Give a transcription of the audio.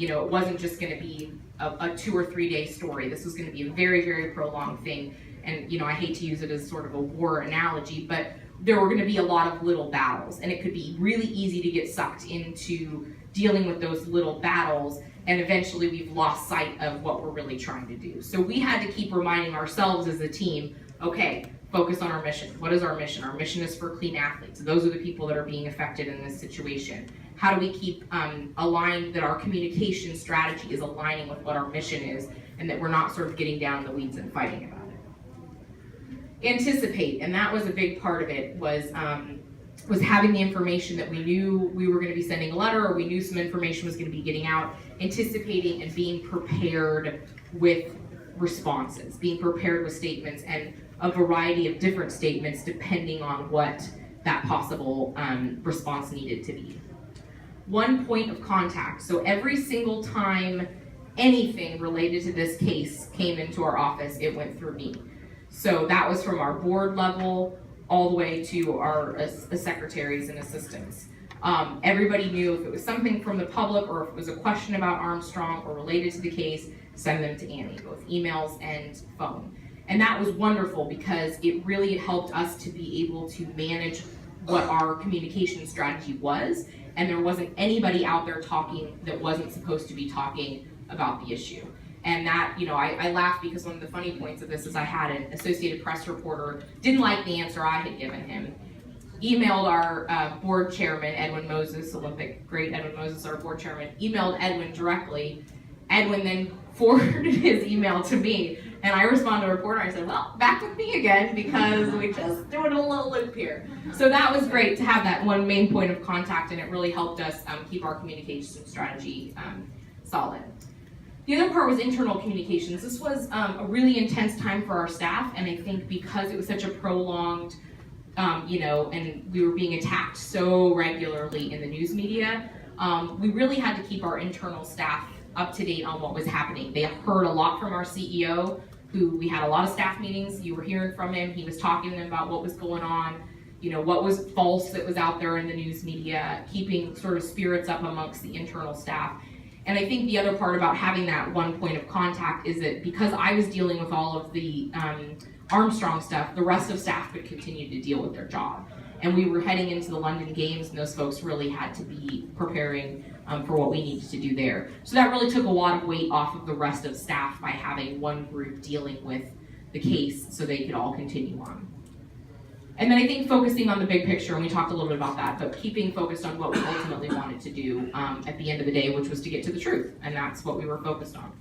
It wasn't just going to be a 2 or 3 day story. This was going to be a very, very prolonged thing. And, I hate to use it as sort of a war analogy, but there were going to be a lot of little battles, and it could be really easy to get sucked into dealing with those little battles, and eventually we've lost sight of what we're really trying to do. So we had to keep reminding ourselves as a team, okay, focus on our mission. What is our mission? Our mission is for clean athletes. Those are the people that are being affected in this situation. How do we keep aligned that our communication strategy is aligning with what our mission is, and that we're not sort of getting down in the weeds and fighting about it? Anticipate, and that was a big part of it, was having the information that we knew we were going to be sending a letter, or we knew some information was going to be getting out, anticipating and being prepared with responses, being prepared with statements, and a variety of different statements depending on what that possible response needed to be. One point of contact. So every single time anything related to this case came into our office, it went through me. So that was from our board level all the way to our secretaries and assistants. Everybody knew if it was something from the public, or if it was a question about Armstrong or related to the case, send them to Annie, both emails and phone. And that was wonderful because it really helped us to be able to manage what our communication strategy was, and there wasn't anybody out there talking that wasn't supposed to be talking about the issue. And that, I laugh because one of the funny points of this is I had an Associated Press reporter, didn't like the answer I had given him, emailed our board chairman, Edwin Moses, Olympic great Edwin Moses, our board chairman, emailed Edwin directly. Edwin then forwarded his email to me, and I responded to the reporter, I said, well, back with me again, because we just doing a little loop here. So that was great to have that one main point of contact, and it really helped us keep our communication strategy solid. The other part was internal communications. This was a really intense time for our staff, and I think because it was such a prolonged, and we were being attacked so regularly in the news media, we really had to keep our internal staff up to date on what was happening. They heard a lot from our CEO, who we had a lot of staff meetings. You were hearing from him. He was talking to them about what was going on, what was false that was out there in the news media, keeping sort of spirits up amongst the internal staff. And I think the other part about having that one point of contact is that because I was dealing with all of the Armstrong stuff, the rest of staff could continue to deal with their job. And we were heading into the London Games, and those folks really had to be preparing for what we needed to do there. So that really took a lot of weight off of the rest of staff by having one group dealing with the case so they could all continue on. And then I think focusing on the big picture, and we talked a little bit about that, but keeping focused on what we ultimately wanted to do at the end of the day, which was to get to the truth, and that's what we were focused on.